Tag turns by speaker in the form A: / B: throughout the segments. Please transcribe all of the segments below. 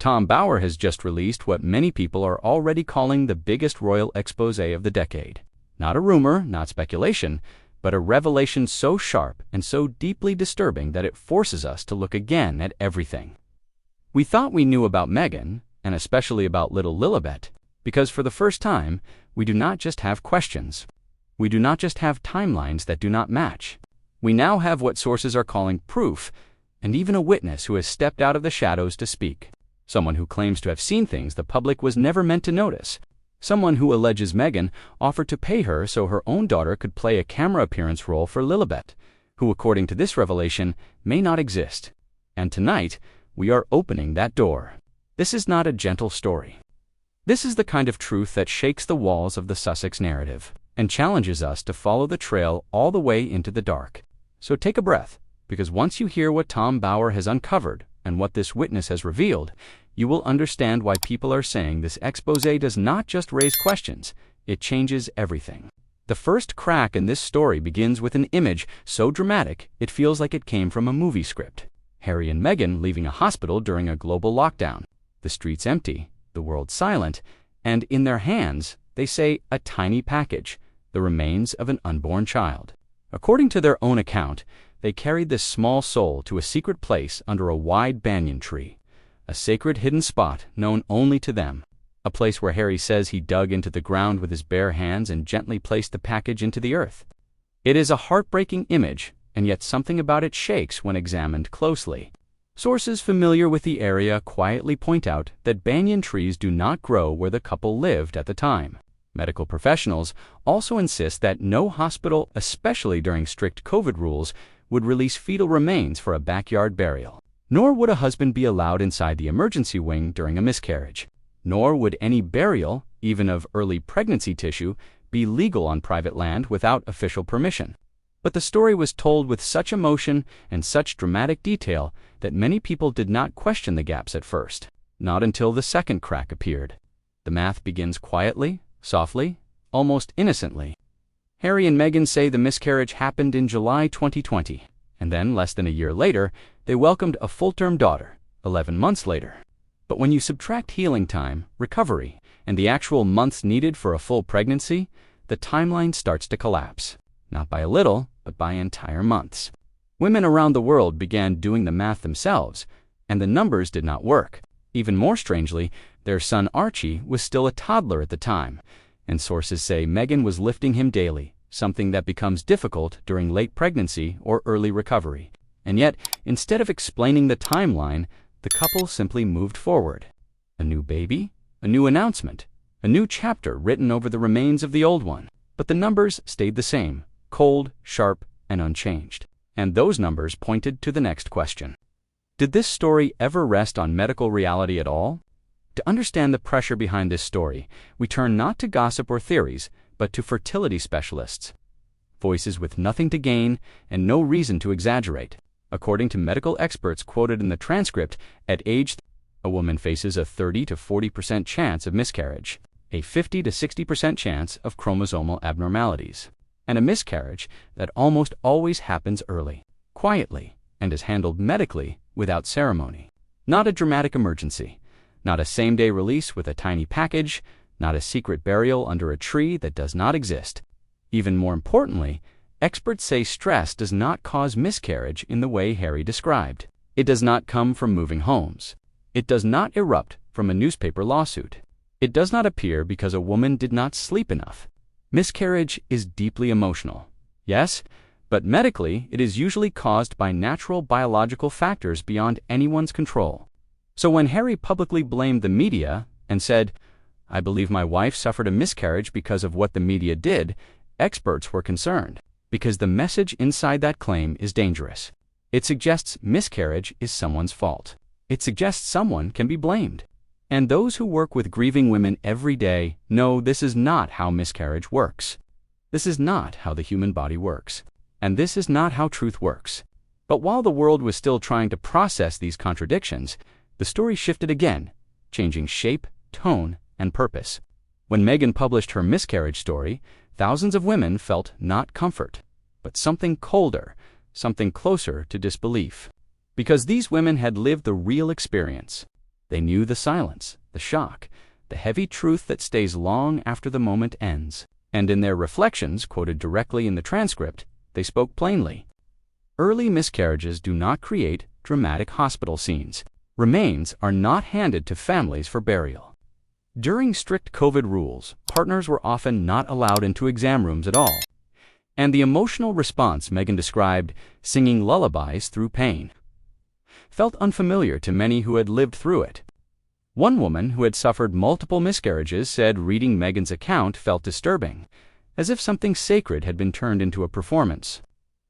A: Tom Bower has just released what many people are already calling the biggest royal exposé of the decade. Not a rumor, not speculation, but a revelation so sharp and so deeply disturbing that it forces us to look again at everything. We thought we knew about Meghan, and especially about little Lilibet, because for the first time, we do not just have questions. We do not just have timelines that do not match. We now have what sources are calling proof, and even a witness who has stepped out of the shadows to speak. Someone who claims to have seen things the public was never meant to notice. Someone who alleges Meghan offered to pay her so her own daughter could play a camera appearance role for Lilibet, who, according to this revelation, may not exist. And tonight, we are opening that door. This is not a gentle story. This is the kind of truth that shakes the walls of the Sussex narrative and challenges us to follow the trail all the way into the dark. So take a breath, because once you hear what Tom Bower has uncovered and what this witness has revealed, you will understand why people are saying this exposé does not just raise questions, it changes everything. The first crack in this story begins with an image so dramatic it feels like it came from a movie script. Harry and Meghan leaving a hospital during a global lockdown. The streets empty, the world silent, and in their hands, they say, a tiny package, the remains of an unborn child. According to their own account, they carried this small soul to a secret place under a wide banyan tree, a sacred hidden spot known only to them, a place where Harry says he dug into the ground with his bare hands and gently placed the package into the earth. It is a heartbreaking image, and yet something about it shakes when examined closely. Sources familiar with the area quietly point out that banyan trees do not grow where the couple lived at the time. Medical professionals also insist that no hospital, especially during strict COVID rules, would release fetal remains for a backyard burial. Nor would a husband be allowed inside the emergency wing during a miscarriage. Nor would any burial, even of early pregnancy tissue, be legal on private land without official permission. But the story was told with such emotion and such dramatic detail that many people did not question the gaps at first. Not until the second crack appeared. The math begins quietly, softly, almost innocently. Harry and Meghan say the miscarriage happened in July 2020, and then, less than a year later, they welcomed a full-term daughter, 11 months later. But when you subtract healing time, recovery, and the actual months needed for a full pregnancy, the timeline starts to collapse. Not by a little, but by entire months. Women around the world began doing the math themselves, and the numbers did not work. Even more strangely, their son Archie was still a toddler at the time, and sources say Meghan was lifting him daily, something that becomes difficult during late pregnancy or early recovery. And yet, instead of explaining the timeline, the couple simply moved forward. A new baby, a new announcement, a new chapter written over the remains of the old one. But the numbers stayed the same, cold, sharp, and unchanged. And those numbers pointed to the next question. Did this story ever rest on medical reality at all? To understand the pressure behind this story, we turn not to gossip or theories, but to fertility specialists. Voices with nothing to gain and no reason to exaggerate. According to medical experts quoted in the transcript, at age 3, a woman faces a 30 to 40% chance of miscarriage, a 50 to 60% chance of chromosomal abnormalities, and a miscarriage that almost always happens early, quietly, and is handled medically without ceremony. Not a dramatic emergency, not a same-day release with a tiny package, not a secret burial under a tree that does not exist. Even more importantly, experts say stress does not cause miscarriage in the way Harry described. It does not come from moving homes. It does not erupt from a newspaper lawsuit. It does not appear because a woman did not sleep enough. Miscarriage is deeply emotional. Yes, but medically it is usually caused by natural biological factors beyond anyone's control. So when Harry publicly blamed the media and said, "I believe my wife suffered a miscarriage because of what the media did," experts were concerned, because the message inside that claim is dangerous. It suggests miscarriage is someone's fault. It suggests someone can be blamed. And those who work with grieving women every day know this is not how miscarriage works. This is not how the human body works. And this is not how truth works. But while the world was still trying to process these contradictions, the story shifted again, changing shape, tone, and purpose. When Meghan published her miscarriage story, thousands of women felt not comfort, but something colder, something closer to disbelief. Because these women had lived the real experience. They knew the silence, the shock, the heavy truth that stays long after the moment ends. And in their reflections, quoted directly in the transcript, they spoke plainly. Early miscarriages do not create dramatic hospital scenes. Remains are not handed to families for burial. During strict COVID rules, partners were often not allowed into exam rooms at all. And the emotional response Meghan described, singing lullabies through pain, felt unfamiliar to many who had lived through it. One woman who had suffered multiple miscarriages said reading Meghan's account felt disturbing, as if something sacred had been turned into a performance.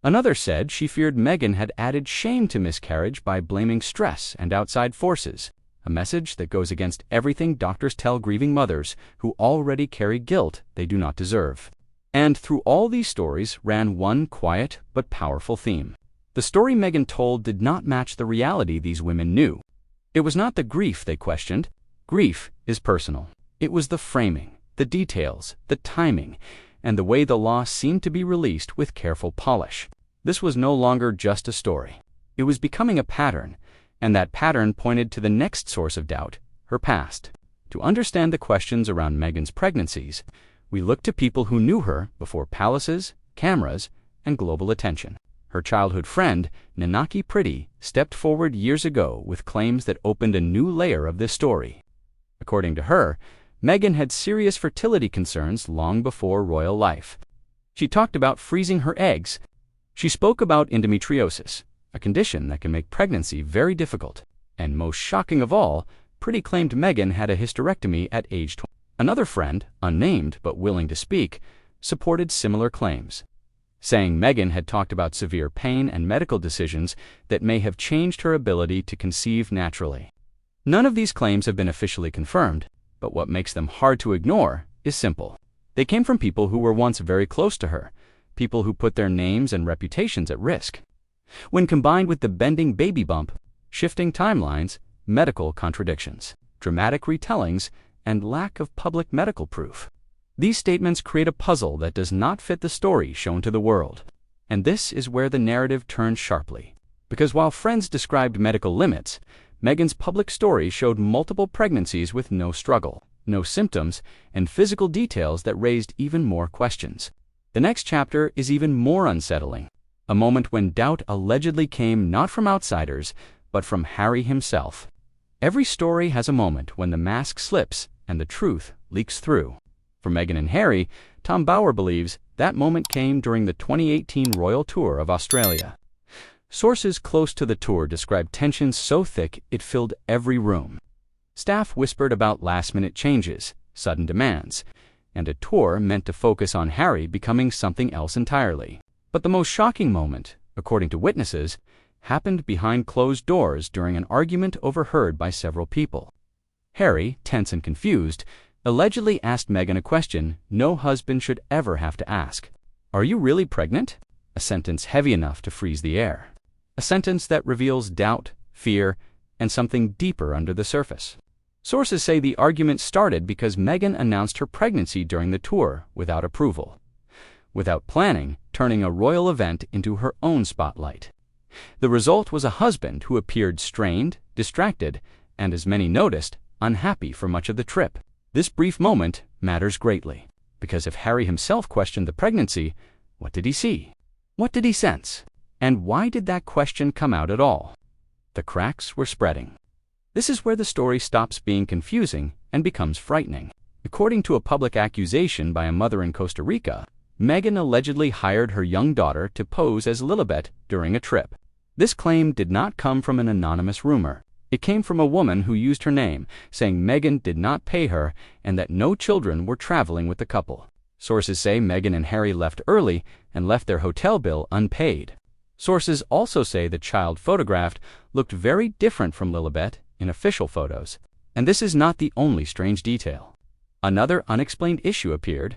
A: Another said she feared Meghan had added shame to miscarriage by blaming stress and outside forces, a message that goes against everything doctors tell grieving mothers who already carry guilt they do not deserve. And through all these stories ran one quiet but powerful theme. The story Meghan told did not match the reality these women knew. It was not the grief they questioned. Grief is personal. It was the framing, the details, the timing, and the way the loss seemed to be released with careful polish. This was no longer just a story. It was becoming a pattern, and that pattern pointed to the next source of doubt, her past. To understand the questions around Meghan's pregnancies, we look to people who knew her before palaces, cameras, and global attention. Her childhood friend, Nanaki Pretty, stepped forward years ago with claims that opened a new layer of this story. According to her, Meghan had serious fertility concerns long before royal life. She talked about freezing her eggs. She spoke about endometriosis, a condition that can make pregnancy very difficult. And most shocking of all, Pretty claimed Meghan had a hysterectomy at age 20. Another friend, unnamed but willing to speak, supported similar claims, saying Meghan had talked about severe pain and medical decisions that may have changed her ability to conceive naturally. None of these claims have been officially confirmed, but what makes them hard to ignore is simple. They came from people who were once very close to her, people who put their names and reputations at risk. When combined with the bending baby bump, shifting timelines, medical contradictions, dramatic retellings, and lack of public medical proof, these statements create a puzzle that does not fit the story shown to the world. And this is where the narrative turns sharply. Because while friends described medical limits, Meghan's public story showed multiple pregnancies with no struggle, no symptoms, and physical details that raised even more questions. The next chapter is even more unsettling, a moment when doubt allegedly came not from outsiders, but from Harry himself. Every story has a moment when the mask slips and the truth leaks through. For Meghan and Harry, Tom Bauer believes that moment came during the 2018 royal tour of Australia. Sources close to the tour described tensions so thick it filled every room. Staff whispered about last-minute changes, sudden demands, and a tour meant to focus on Harry becoming something else entirely. But the most shocking moment, according to witnesses, happened behind closed doors during an argument overheard by several people. Harry, tense and confused, allegedly asked Meghan a question no husband should ever have to ask. "Are you really pregnant?" A sentence heavy enough to freeze the air. A sentence that reveals doubt, fear, and something deeper under the surface. Sources say the argument started because Meghan announced her pregnancy during the tour without approval, without planning, turning a royal event into her own spotlight. The result was a husband who appeared strained, distracted, and, as many noticed, unhappy for much of the trip. This brief moment matters greatly, because if Harry himself questioned the pregnancy, what did he see? What did he sense? And why did that question come out at all? The cracks were spreading. This is where the story stops being confusing and becomes frightening. According to a public accusation by a mother in Costa Rica, Meghan allegedly hired her young daughter to pose as Lilibet during a trip. This claim did not come from an anonymous rumor. It came from a woman who used her name, saying Meghan did not pay her and that no children were traveling with the couple. Sources say Meghan and Harry left early and left their hotel bill unpaid. Sources also say the child photographed looked very different from Lilibet in official photos. And this is not the only strange detail. Another unexplained issue appeared.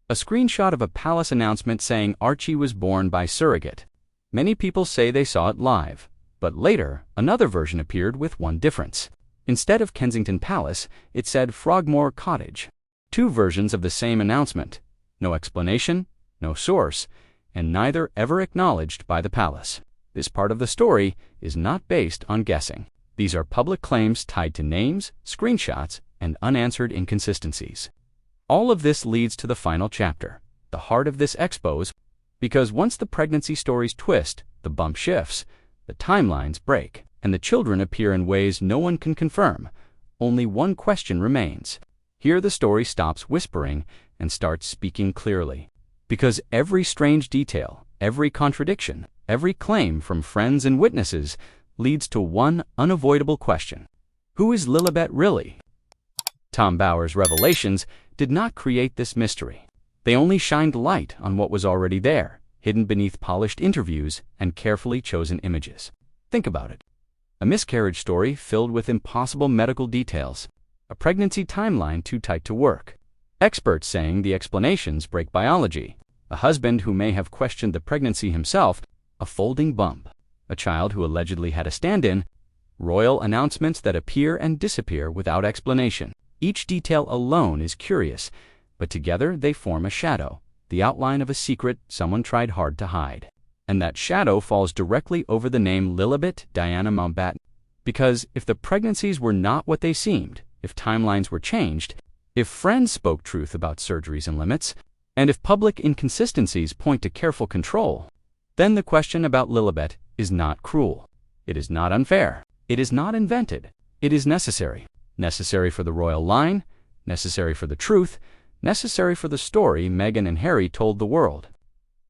A: A screenshot of a palace announcement saying Archie was born by surrogate. Many people say they saw it live, but later another version appeared with one difference. Instead of Kensington Palace, it said Frogmore Cottage. Two versions of the same announcement. No explanation, no source, and neither ever acknowledged by the palace. This part of the story is not based on guessing. These are public claims tied to names, screenshots, and unanswered inconsistencies. All of this leads to the final chapter, the heart of this expose, because once the pregnancy stories twist, the bump shifts, the timelines break, and the children appear in ways no one can confirm, only one question remains. Here the story stops whispering and starts speaking clearly. Because every strange detail, every contradiction, every claim from friends and witnesses leads to one unavoidable question. Who is Lilibet really? Tom Bower's revelations did not create this mystery. They only shined light on what was already there, hidden beneath polished interviews and carefully chosen images. Think about it. A miscarriage story filled with impossible medical details. A pregnancy timeline too tight to work. Experts saying the explanations break biology. A husband who may have questioned the pregnancy himself. A folding bump. A child who allegedly had a stand-in. Royal announcements that appear and disappear without explanation. Each detail alone is curious, but together they form a shadow, the outline of a secret someone tried hard to hide. And that shadow falls directly over the name Lilibet Diana Mountbatten. Because if the pregnancies were not what they seemed, if timelines were changed, if friends spoke truth about surgeries and limits, and if public inconsistencies point to careful control, then the question about Lilibet is not cruel. It is not unfair. It is not invented. It is necessary. Necessary for the royal line, necessary for the truth, necessary for the story Meghan and Harry told the world.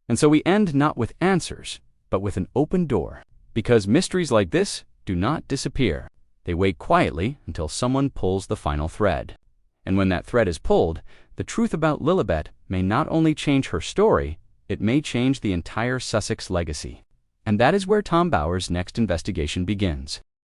A: And so we end not with answers, but with an open door. Because mysteries like this do not disappear. They wait quietly until someone pulls the final thread. And when that thread is pulled, the truth about Lilibet may not only change her story, it may change the entire Sussex legacy. And that is where Tom Bower's next investigation begins.